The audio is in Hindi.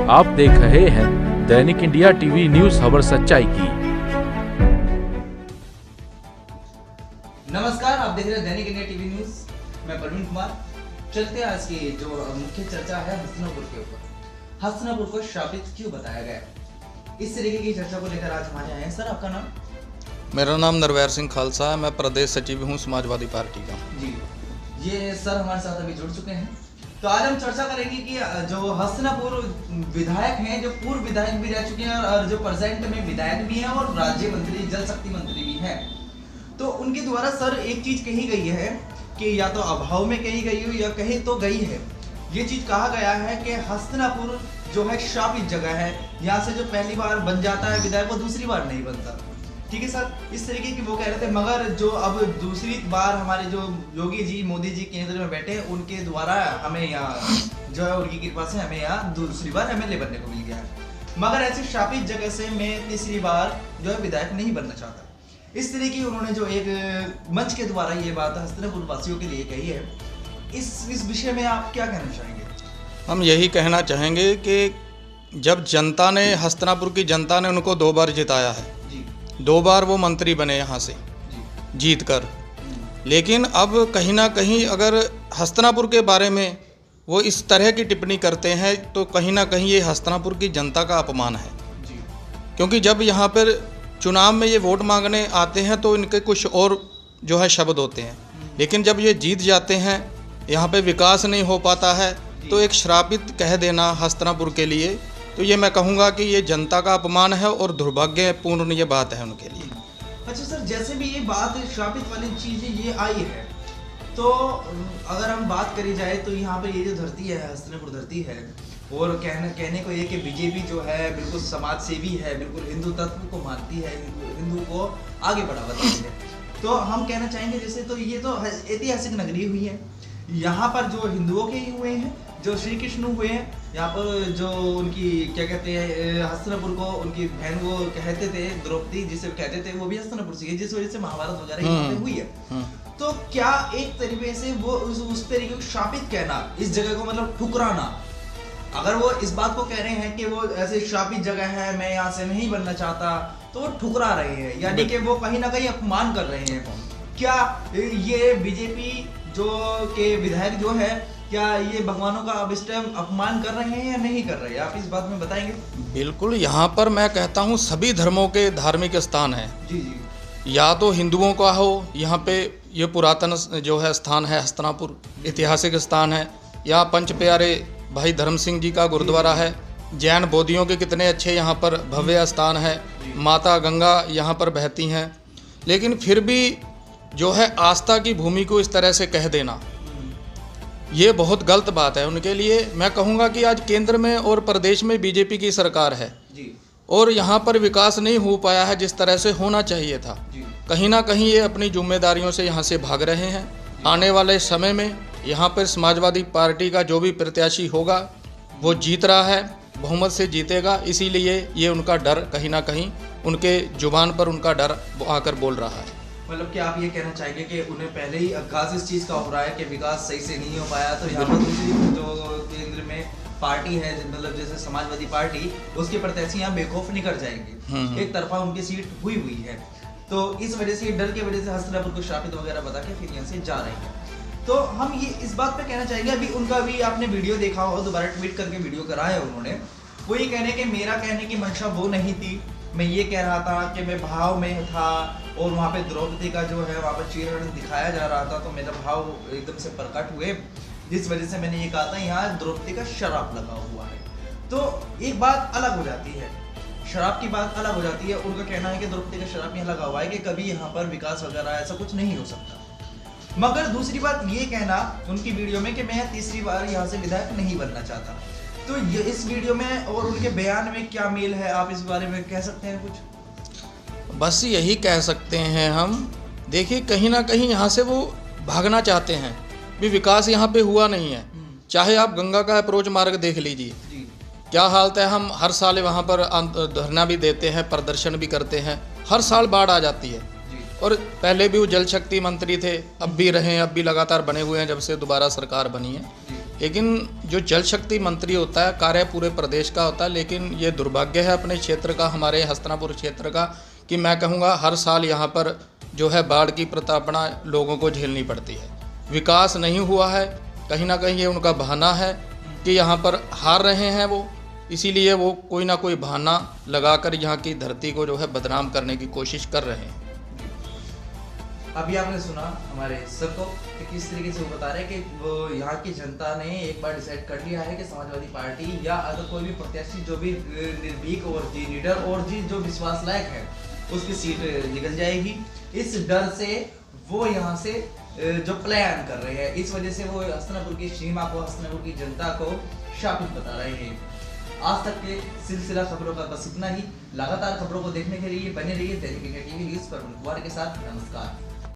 आप देख रहे हैं दैनिक इंडिया टीवी न्यूज, खबर सच्चाई की। नमस्कार, आप देख रहे हैं दैनिक इंडिया टीवी न्यूज। मैं प्रवीण कुमार। चलते आज की जो मुख्य चर्चा है हस्तिनापुर के ऊपर। हस्तिनापुर को शापित क्यों बताया गया, इस तरीके की चर्चा को लेकर आज हमारे आए हैं। सर, आपका नाम? मेरा नाम नरवैर सिंह खालसा है। मैं प्रदेश सचिव हूँ समाजवादी पार्टी का। जी, ये सर हमारे साथ अभी जुड़ चुके हैं। तो आज हम चर्चा करेंगे कि जो हस्तिनापुर विधायक हैं, जो पूर्व विधायक भी रह चुके हैं और जो प्रेजेंट में विधायक भी हैं और राज्य मंत्री, जल शक्ति मंत्री भी हैं, तो उनके द्वारा सर एक चीज कही गई है कि या तो अभाव में कही गई हो या कहीं तो गई है। ये चीज कहा गया है कि हस्तिनापुर जो है शापित जगह है, यहाँ से जो पहली बार बन जाता है विधायक वो दूसरी बार नहीं बनता। ठीक है सर, इस तरीके की वो कह रहे थे। मगर जो अब दूसरी बार हमारे जो योगी जी, मोदी जी केंद्र में बैठे हैं, उनके द्वारा हमें यहाँ जो है उनकी कृपा से हमें यहाँ दूसरी बार एमएलए बनने को मिल गया है। मगर ऐसी शापित जगह से मैं तीसरी बार जो है विधायक नहीं बनना चाहता। इस तरह की उन्होंने जो एक मंच के द्वारा ये बात हस्तिनापुर वासियों के लिए कही है। इस विषय में आप क्या कहना चाहेंगे? हम यही कहना चाहेंगे कि जब जनता ने, हस्तिनापुर की जनता ने उनको 2 बार जिताया है, 2 बार वो मंत्री बने यहाँ से जीत कर, लेकिन अब कहीं ना कहीं अगर हस्तिनापुर के बारे में वो इस तरह की टिप्पणी करते हैं तो कहीं ना कहीं ये हस्तिनापुर की जनता का अपमान है। क्योंकि जब यहाँ पर चुनाव में ये वोट मांगने आते हैं तो इनके कुछ और जो है शब्द होते हैं, लेकिन जब ये जीत जाते हैं, यहाँ पे विकास नहीं हो पाता है, तो एक श्रापित कह देना हस्तिनापुर के लिए, तो ये मैं कहूँगा कि ये जनता का अपमान है और दुर्भाग्यपूर्ण ये बात है उनके लिए। अच्छा सर, जैसे भी ये बात श्रापित वाली चीज़ ये आई है, तो अगर हम बात करी जाए तो यहाँ पर ये जो धरती है, हस्तिनापुर धरती है, और कहने को ये कि बीजेपी जो है बिल्कुल समाज सेवी है, बिल्कुल हिंदू तत्व को मानती है, हिंदू को आगे बढ़ावा देती है। तो हम कहना चाहेंगे जैसे, तो ये तो ऐतिहासिक नगरी हुई है, यहाँ पर जो हिंदुओं के ही हुए हैं, जो श्री कृष्ण हुए हैं, यहाँ पर जो उनकी क्या कहते हैं, हस्तिनापुर को उनकी बहन को कहते थे, द्रौपदी जिसे कहते थे, वो भी हस्तिनापुर से, जिस वजह से महाभारत वगैरह यहाँ पे हुई है। तो क्या एक तरीके से वो उस तरीके को शापित कहना, इस जगह को मतलब ठुकराना, अगर वो इस बात को कह रहे हैं कि वो ऐसे शापित जगह है, मैं यहाँ से नहीं बनना चाहता, तो वो ठुकरा रहे हैं, यानी कि वो कहीं ना कहीं अपमान कर रहे हैं। क्या ये बीजेपी जो के विधायक जो है, क्या ये भगवानों का अब इस टाइम अपमान कर रहे हैं या नहीं कर रहे हैं? आप इस बात में बताएंगे? बिल्कुल, यहाँ पर मैं कहता हूँ सभी धर्मों के धार्मिक स्थान है। जी जी। या तो हिंदुओं का हो, यहाँ पे ये पुरातन जो है स्थान है हस्तिनापुर, ऐतिहासिक स्थान है। यहाँ पंच प्यारे भाई धर्म सिंह जी का गुरुद्वारा है। जैन बौद्धियों के कितने अच्छे यहाँ पर भव्य स्थान है। माता गंगा यहाँ पर बहती हैं, लेकिन फिर भी जो है आस्था की भूमि को इस तरह से कह देना, ये बहुत गलत बात है उनके लिए। मैं कहूँगा कि आज केंद्र में और प्रदेश में बीजेपी की सरकार है जी, और यहाँ पर विकास नहीं हो पाया है जिस तरह से होना चाहिए था। कहीं ना कहीं ये अपनी जिम्मेदारियों से यहाँ से भाग रहे हैं। आने वाले समय में यहाँ पर समाजवादी पार्टी का जो भी प्रत्याशी होगा वो जीत रहा है, बहुमत से जीतेगा, इसीलिए ये उनका डर कहीं ना कहीं उनके जुबान पर उनका डर आकर बोल रहा है। मतलब कि आप ये कहना चाहेंगे कि उन्हें पहले ही आगाज इस चीज़ का हो रहा है कि विकास सही से नहीं हो पाया, तो यहाँ पर दूसरी जो केंद्र में पार्टी है, मतलब जैसे समाजवादी पार्टी, उसके प्रत्याशी यहाँ बेखौफ निकल जाएंगे। एक तरफा उनकी सीट हुई है, तो इस वजह से, डर की वजह से हस्तिनापुर को शापित वगैरह बता के फिर यहाँ से जा रहे हैं। तो हम ये इस बात पे कहना चाहेंगे, अभी उनका भी आपने वीडियो देखा हो, दोबारा ट्वीट करके वीडियो कराया है उन्होंने। वो ये कहने कि मेरा कहने की मंशा वो नहीं थी, मैं ये कह रहा था कि मैं भाव में था और वहाँ पे द्रौपदी का जो है वहाँ पर चीरण दिखाया जा रहा था, तो मेरा भाव एकदम से प्रकट हुए, जिस वजह से मैंने ये कहा था यहाँ द्रौपदी का शराब लगा हुआ है। तो एक बात अलग हो जाती है, शराब की बात अलग हो जाती है। उनका कहना है कि द्रौपदी का शराब यहाँ लगा हुआ है, कि कभी यहाँ पर विकास वगैरह ऐसा कुछ नहीं हो सकता। मगर दूसरी बात ये कहना उनकी वीडियो में कि मैं तीसरी बार यहाँ से विधायक नहीं बनना चाहता, तो ये इस वीडियो में और उनके बयान में क्या मेल है, आप इस बारे में कह सकते हैं कुछ? बस यही कह सकते हैं हम। देखिए, कहीं ना कहीं यहाँ से वो भागना चाहते हैं, भी विकास यहाँ पे हुआ नहीं है। चाहे आप गंगा का अप्रोच मार्ग देख लीजिए, क्या हालत है। हम हर साल वहाँ पर धरना भी देते हैं, प्रदर्शन भी करते हैं, हर साल बाढ़ आ जाती है। और पहले भी वो जल शक्ति मंत्री थे, अब भी रहे, अब भी लगातार बने हुए हैं जब से दोबारा सरकार बनी है। लेकिन जो जल शक्ति मंत्री होता है कार्य पूरे प्रदेश का होता है, लेकिन ये दुर्भाग्य है अपने क्षेत्र का, हमारे हस्तिनापुर क्षेत्र का, कि मैं कहूँगा हर साल यहाँ पर जो है बाढ़ की प्रताड़ना लोगों को झेलनी पड़ती है। विकास नहीं हुआ है, कहीं ना कहीं ये उनका बहाना है कि यहाँ पर हार रहे हैं वो, इसीलिए वो कोई ना कोई बहाना लगाकर यहाँ की धरती को जो है बदनाम करने की कोशिश कर रहे हैं। अभी आपने सुना हमारे सर को कि किस तरीके से वो बता रहे हैं कि वो यहाँ की जनता ने एक बार डिसाइड कर लिया है कि समाजवादी पार्टी या अगर कोई भी प्रत्याशी जो भी निर्भीक और जी निडर और जी जो विश्वास लायक है उसकी सीट निकल जाएगी। इस डर से वो यहाँ से जो पलायन कर रहे हैं, इस वजह से वो हस्तिनापुर की सीमा को, हस्तिनापुर की जनता को शापित बता रहे हैं। आज तक के सिलसिला खबरों का बस इतना ही। लगातार खबरों को देखने के लिए बने रहिए दैनिक इंडिया टीवी न्यूज़ पर। के साथ नमस्कार।